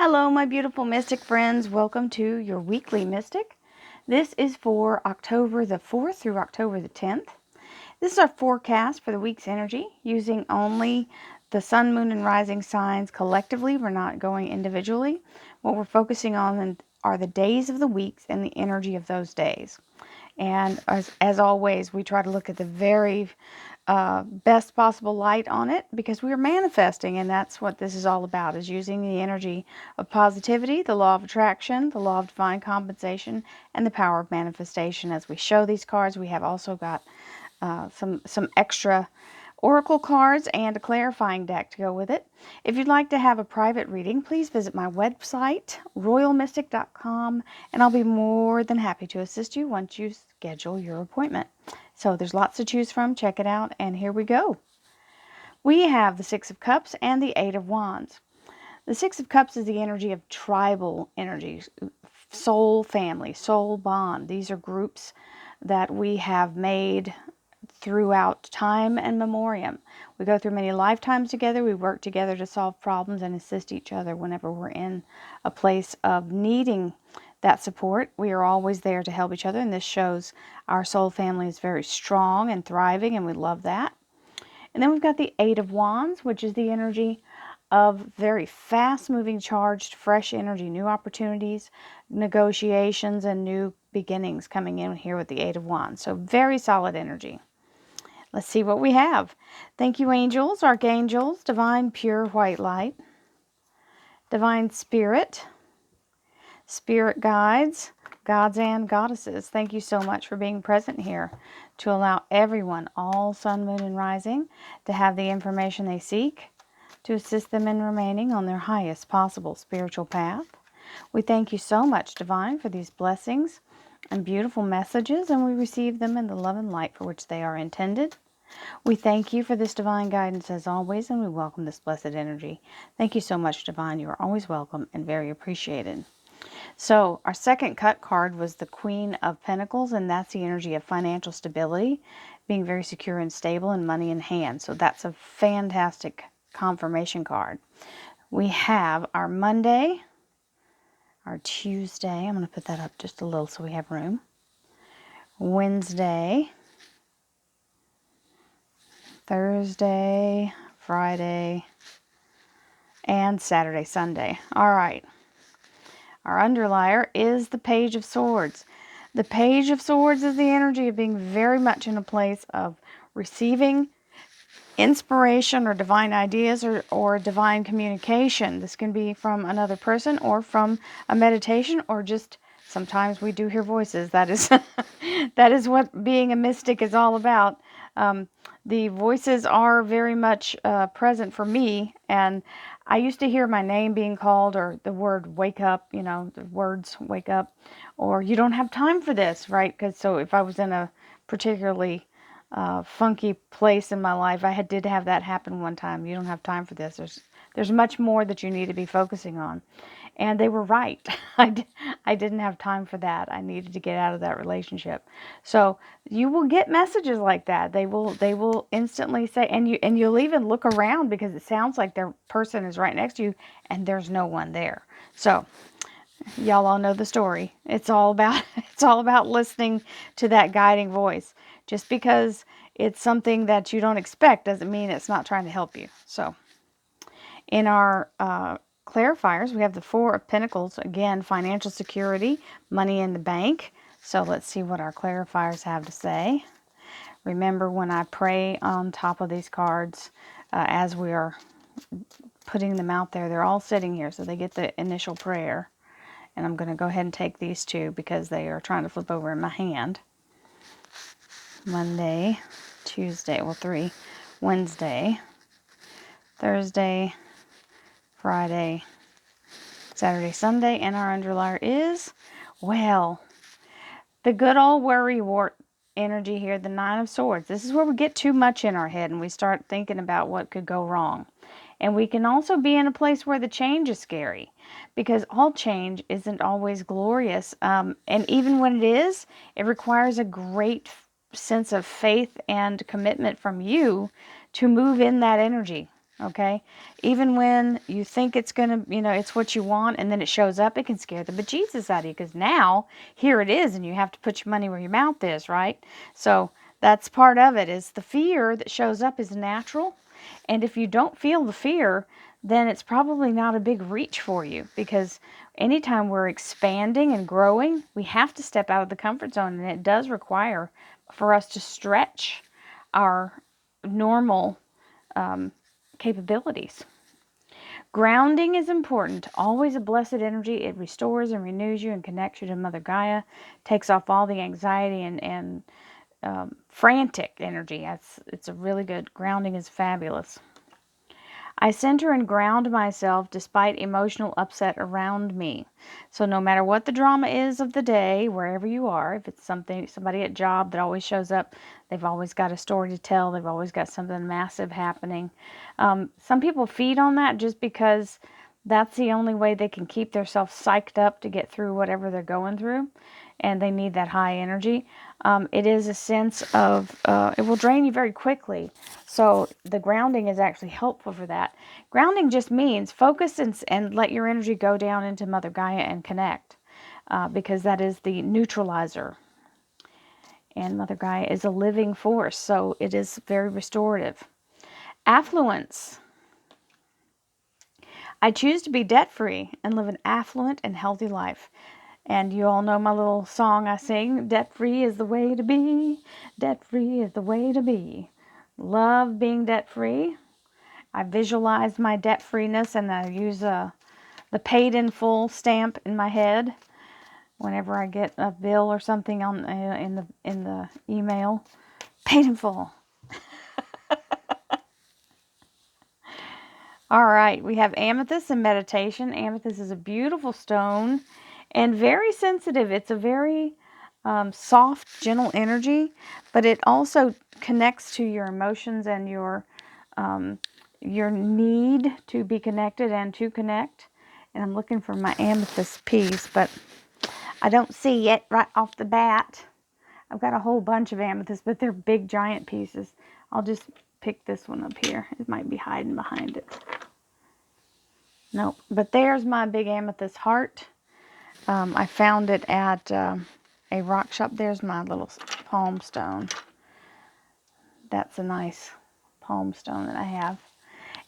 Hello, my beautiful mystic friends. Welcome to your weekly mystic. This is for October the 4th through October the 10th. This is our forecast for the week's energy using only the sun, moon, and rising signs collectively. We're not going individually. What we're focusing on are the days of the weeks and the energy of those days. And as always, we try to look at the very best possible light on it because we are manifesting, and that's what this is all about, is using the energy of positivity, the law of attraction, the law of divine compensation, and the power of manifestation. As we show these cards, we have also got some extra oracle cards and a clarifying deck to go with it. If you'd like to have a private reading, please visit my website, royalmystic.com, and I'll be more than happy to assist you once you schedule your appointment. So there's lots to choose from. Check it out, and here we go. We have the Six of Cups and the Eight of Wands. The Six of Cups is the energy of tribal energies, soul family, soul bond. These are groups that we have made throughout time and memoriam. We go through many lifetimes together. We work together to solve problems and assist each other whenever we're in a place of needing that support. We are always there to help each other, and this shows our soul family is very strong and thriving, and we love that. And then we've got the Eight of Wands, which is the energy of very fast-moving, charged, fresh energy, new opportunities, negotiations, and new beginnings coming in here with the Eight of Wands. So very solid energy. Let's see what we have. Thank you, angels, archangels, divine pure white light, divine spirit, spirit guides, gods and goddesses. Thank you so much for being present here to allow everyone, all sun, moon, and rising, to have the information they seek to assist them in remaining on their highest possible spiritual path. We thank you so much, divine, for these blessings and beautiful messages, and we receive them in the love and light for which they are intended. We thank you for this divine guidance as always, and we welcome this blessed energy. Thank you so much, divine. You are always welcome and very appreciated. So our second cut card was the Queen of Pentacles, and that's the energy of financial stability, being very secure and stable, and money in hand. So that's a fantastic confirmation card. We have our Monday, our Tuesday. I'm going to put that up just a little so we have room. Wednesday, Thursday, Friday, and Saturday, Sunday. All right. Our underlier is the Page of Swords. The Page of Swords is the energy of being very much in a place of receiving inspiration or divine ideas or divine communication. This can be from another person or from a meditation, or just sometimes we do hear voices. That is that is what being a mystic is all about. The voices are very much present for me, and I used to hear my name being called, or the word wake up, you know, the words wake up, or you don't have time for this, right? Because so if I was in a particularly funky place in my life, I did have that happen one time. You don't have time for this. There's much more that you need to be focusing on. And they were right. I didn't have time for that. I needed to get out of that relationship. So you will get messages like that. They will instantly say, and you'll even look around because it sounds like their person is right next to you and there's no one there. So y'all all know the story. It's all about listening to that guiding voice. Just because it's something that you don't expect doesn't mean it's not trying to help you. So in our clarifiers, we have the Four of Pentacles. Again, financial security, money in the bank. So let's see what our clarifiers have to say. Remember, when I pray on top of these cards, as we are putting them out there, they're all sitting here, so they get the initial prayer. And I'm going to go ahead and take these two because they are trying to flip over in my hand. Monday, Tuesday, well, 3, Wednesday, Thursday, Friday, Saturday, Sunday, and our underlier is, well, the good old worrywart energy here, the Nine of Swords. This is where we get too much in our head and we start thinking about what could go wrong. And we can also be in a place where the change is scary, because all change isn't always glorious. And even when it is, it requires a great sense of faith and commitment from you to move in that energy. okay? Even when you think it's going to, it's what you want, and then it shows up, it can scare the bejesus out of you, because now, here it is, and you have to put your money where your mouth is, right? So that's part of it, is the fear that shows up is natural, and if you don't feel the fear, then it's probably not a big reach for you, because anytime we're expanding and growing, we have to step out of the comfort zone, and it does require for us to stretch our normal capabilities. Grounding is important. Always a blessed energy. It restores and renews you and connects you to Mother Gaia. Takes off all the anxiety and frantic energy. It's a really good, grounding is fabulous. I center and ground myself despite emotional upset around me. So no matter what the drama is of the day, wherever you are, if it's somebody at job that always shows up, they've always got a story to tell, they've always got something massive happening. Some people feed on that just because that's the only way they can keep themselves psyched up to get through whatever they're going through, and they need that high energy. It is a sense of, it will drain you very quickly. So the grounding is actually helpful for that. Grounding just means focus and let your energy go down into Mother Gaia and connect, because that is the neutralizer. And Mother Gaia is a living force, so it is very restorative. Affluence. I choose to be debt-free and live an affluent and healthy life. And you all know my little song I sing, debt-free is the way to be, debt-free is the way to be. Love being debt-free. I visualize my debt-freeness, and I use the paid in full stamp in my head whenever I get a bill or something on in the email. Paid in full. All right, we have Amethyst and Meditation. Amethyst is a beautiful stone and very sensitive. It's a very soft, gentle energy, but it also connects to your emotions and your need to be connected and to connect. And I'm looking for my amethyst piece, but I don't see it right off the bat. I've got a whole bunch of amethysts, but they're big, giant pieces. I'll just pick this one up here. It might be hiding behind it. Nope, but there's my big amethyst heart. I found it at a rock shop. There's my little palm stone. That's a nice palm stone that I have.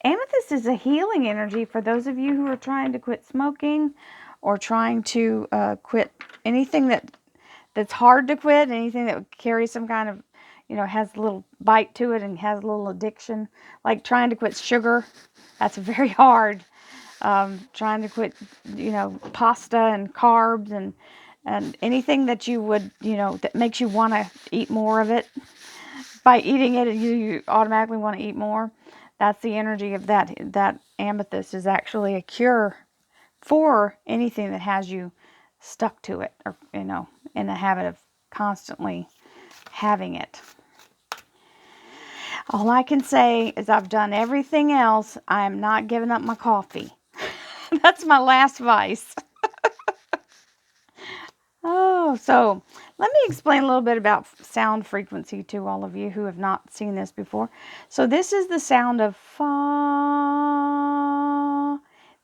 Amethyst is a healing energy for those of you who are trying to quit smoking or trying to quit anything that's hard to quit, anything that would carry some kind of, has a little bite to it and has a little addiction, like trying to quit sugar. That's very hard. Trying to quit, pasta and carbs and anything that you would, that makes you want to eat more of it. By eating it, you automatically want to eat more. That's the energy of that. That amethyst is actually a cure for anything that has you stuck to it, or, in the habit of constantly having it. All I can say is I've done everything else. I am not giving up my coffee. That's my last vice. Oh, so let me explain a little bit about sound frequency to all of you who have not seen this before. So this is the sound of fa.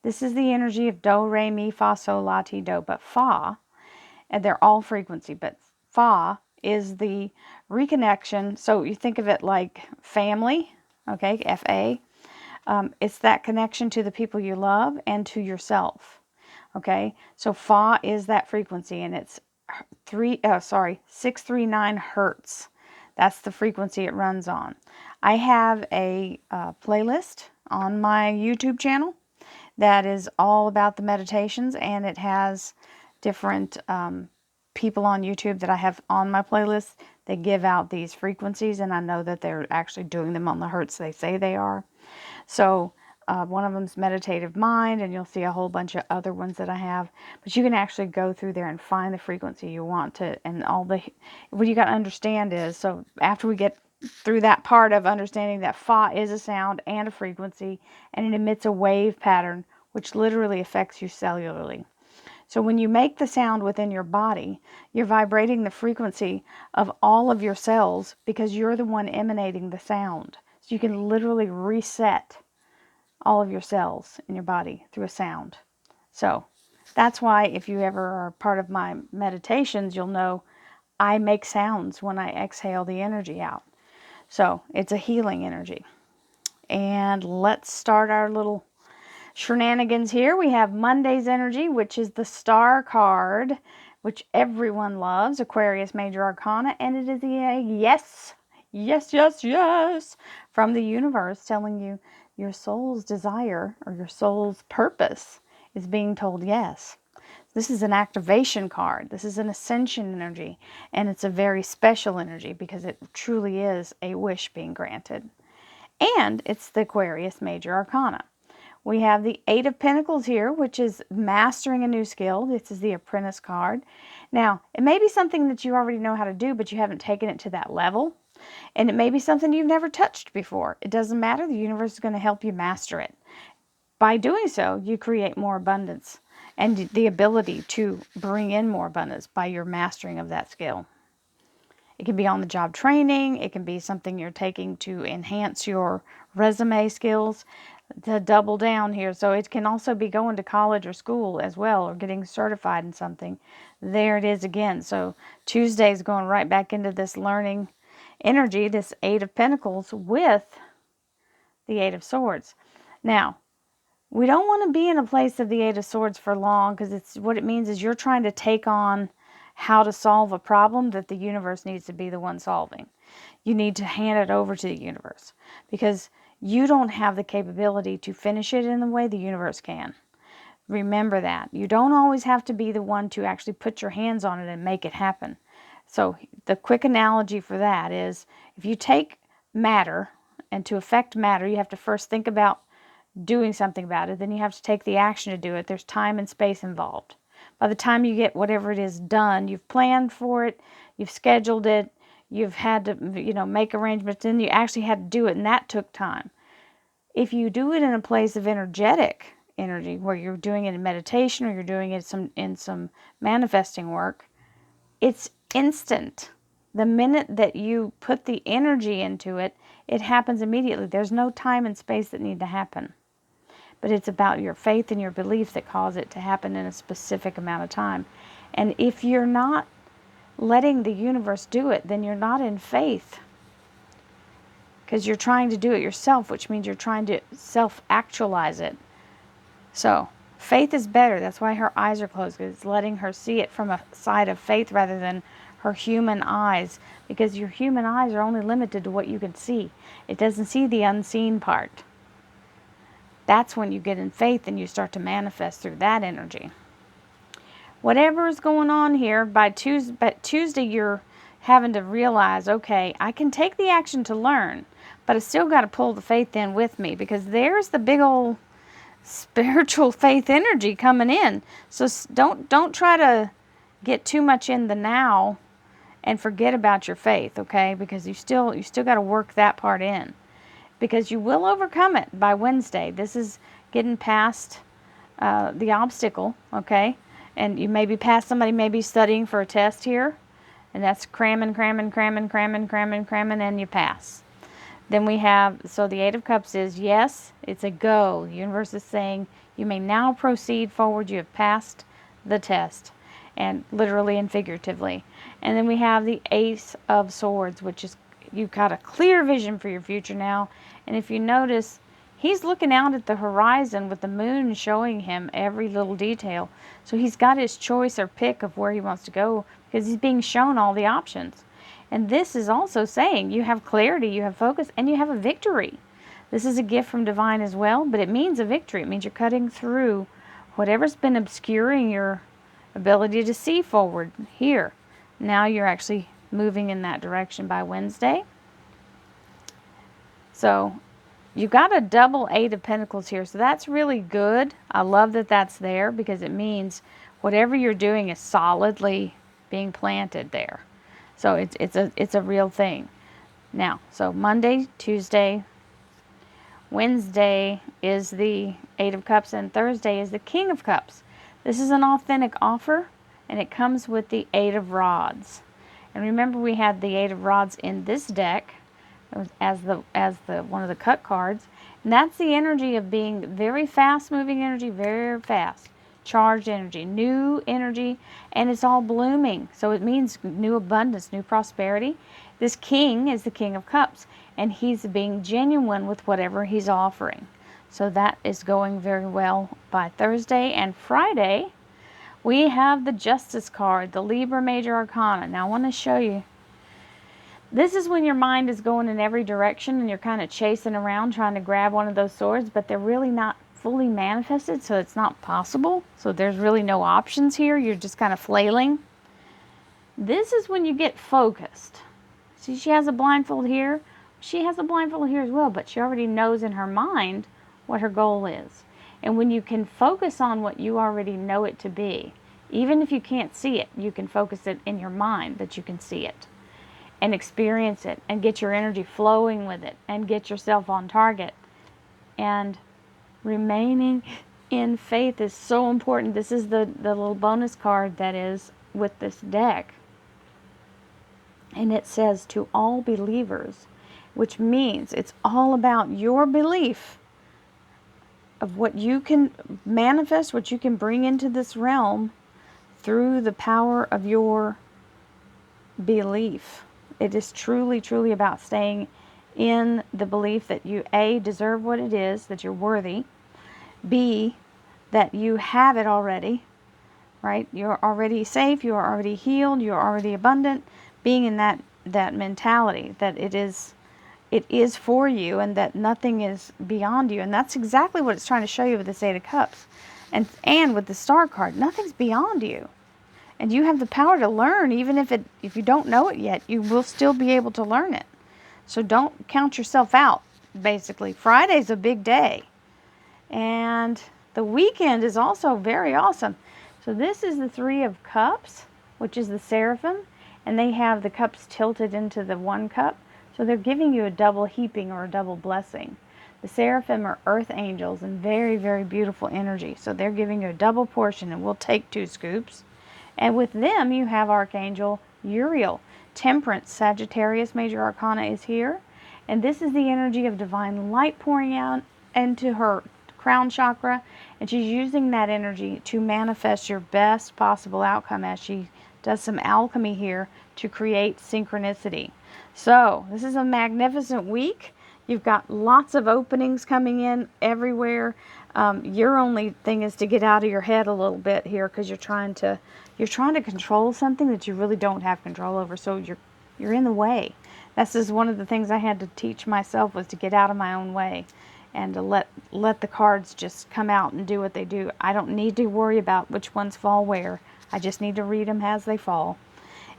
This is the energy of do, re, mi, fa, sol, la, ti, do. But fa, and they're all frequency, but fa is the reconnection. So you think of it like family, okay, F-A. It's that connection to the people you love and to yourself. Okay, so fa is that frequency, and it's 639 hertz. That's the frequency it runs on. I have a playlist on my YouTube channel that is all about the meditations, and it has different people on YouTube that I have on my playlist. They give out these frequencies, and I know that they're actually doing them on the hertz they say they are. So one of them is Meditative Mind, and you'll see a whole bunch of other ones that I have. But you can actually go through there and find the frequency you want to, and what you got to understand is, so after we get through that part of understanding that fa is a sound and a frequency, and it emits a wave pattern, which literally affects you cellularly. So when you make the sound within your body, you're vibrating the frequency of all of your cells, because you're the one emanating the sound. So you can literally reset all of your cells in your body through a sound. So that's why if you ever are part of my meditations, you'll know I make sounds when I exhale the energy out. So it's a healing energy. And let's start our little shenanigans here. We have Monday's energy, which is the Star card, which everyone loves, Aquarius Major Arcana, and it is a yes, yes, yes, yes, from the universe telling you your soul's desire or your soul's purpose is being told yes. This is an activation card. This is an ascension energy, and it's a very special energy because it truly is a wish being granted. And it's the Aquarius Major Arcana. We have the Eight of Pentacles here, which is mastering a new skill. This is the Apprentice card. Now, it may be something that you already know how to do, but you haven't taken it to that level. And it may be something you've never touched before. It doesn't matter. The universe is going to help you master it. By doing so, you create more abundance and the ability to bring in more abundance by your mastering of that skill. It can be on-the-job training. It can be something you're taking to enhance your resume skills, to double down here. So it can also be going to college or school as well, or getting certified in something. There it is again. So Tuesday is going right back into this learning energy, this Eight of Pentacles with the Eight of Swords. Now, we don't want to be in a place of the Eight of Swords for long, because it's what it means is you're trying to take on how to solve a problem that the universe needs to be the one solving. You need to hand it over to the universe because you don't have the capability to finish it in the way the universe can. Remember that. You don't always have to be the one to actually put your hands on it and make it happen. So the quick analogy for that is if you take matter, and to affect matter, you have to first think about doing something about it. Then you have to take the action to do it. There's time and space involved. By the time you get whatever it is done, you've planned for it, you've scheduled it, you've had to, make arrangements, then you actually had to do it, and that took time. If you do it in a place of energetic energy, where you're doing it in meditation or you're doing it in some manifesting work, it's instant. The minute that you put the energy into it, it happens immediately. There's no time and space that need to happen. But it's about your faith and your belief that cause it to happen in a specific amount of time. And if you're not letting the universe do it, then you're not in faith. Because you're trying to do it yourself, which means you're trying to self-actualize it. So, faith is better. That's why her eyes are closed, because it's letting her see it from a side of faith rather than her human eyes. Because your human eyes are only limited to what you can see. It doesn't see the unseen part. That's when you get in faith and you start to manifest through that energy. Whatever is going on here, by Tuesday you're having to realize, okay, I can take the action to learn, but I still got to pull the faith in with me, because there's the big old spiritual faith energy coming in. So don't try to get too much in the now and forget about your faith, okay? Because you still got to work that part in. Because you will overcome it by Wednesday. This is getting past the obstacle, okay? And you may be past, somebody may be studying for a test here, and that's cramming, and you pass. Then we have, so the Eight of Cups is, yes, it's a go. The universe is saying, you may now proceed forward. You have passed the test, and literally and figuratively. And then we have the Ace of Swords, which is, you've got a clear vision for your future now. And if you notice, he's looking out at the horizon with the moon showing him every little detail. So he's got his choice or pick of where he wants to go, because he's being shown all the options. And this is also saying you have clarity, you have focus, and you have a victory. This is a gift from divine as well, but it means a victory. It means you're cutting through whatever's been obscuring your ability to see forward here. Now you're actually moving in that direction by Wednesday. So you've got a double Eight of Pentacles here. So that's really good. I love that that's there, because it means whatever you're doing is solidly being planted there. So it's a real thing. Now, so Monday, Tuesday, Wednesday is the Eight of Cups, and Thursday is the King of Cups. This is an authentic offer, and it comes with the Eight of Rods. And remember, we had the Eight of Rods in this deck as the one of the cut cards, And that's the energy of being very fast moving energy, very fast. Charged energy, new energy, and it's all blooming. So it means new abundance, new prosperity. This king is the King of Cups, and he's being genuine with whatever he's offering. So that is going very well by Thursday. And Friday, we have the Justice card, the Libra Major Arcana. Now I want to show you. This is when your mind is going in every direction and you're kind of chasing around trying to grab one of those swords, but they're really not fully manifested, so it's not possible. So there's really no options here. You're just kind of flailing. This is when you get focused. See, she has a blindfold here. She has a blindfold here as well, but she already knows in her mind what her goal is. And when you can focus on what you already know it to be, even if you can't see it, you can focus it in your mind that you can see it and experience it and get your energy flowing with it and get yourself on target. And remaining in faith is so important. This is the little bonus card that is with this deck. And it says to all believers, which means it's all about your belief of what you can manifest, what you can bring into this realm through the power of your belief. It is truly, truly about staying in the belief that you, A, deserve what it is, that you're worthy, B, that you have it already, right? You're already safe, you are already healed, you're already abundant, being in that mentality that it is for you and that nothing is beyond you. And that's exactly what it's trying to show you with this Eight of Cups. And with the Star card, nothing's beyond you. And you have the power to learn, even if you don't know it yet, you will still be able to learn it. So don't count yourself out, basically. Friday's a big day. And the weekend is also very awesome. So this is the Three of Cups, which is the Seraphim. And they have the cups tilted into the one cup. So they're giving you a double heaping or a double blessing. The Seraphim are earth angels and very, very beautiful energy. So they're giving you a double portion, and we'll take 2 scoops. And with them, you have Archangel Uriel. Temperance, Sagittarius Major Arcana is here. And this is the energy of divine light pouring out into her crown chakra. And she's using that energy to manifest your best possible outcome as she does some alchemy here to create synchronicity. So this is a magnificent week. You've got lots of openings coming in everywhere. Your only thing is to get out of your head a little bit here, because you're trying to control something that you really don't have control over. So you're in the way. This is one of the things I had to teach myself, was to get out of my own way and to let the cards just come out and do what they do. I don't need to worry about which ones fall where. I just need to read them as they fall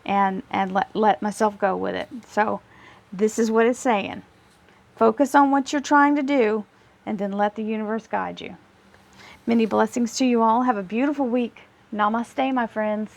and let myself go with it. So this is what it's saying. Focus on what you're trying to do and then let the universe guide you. Many blessings to you all. Have a beautiful week. Namaste, my friends.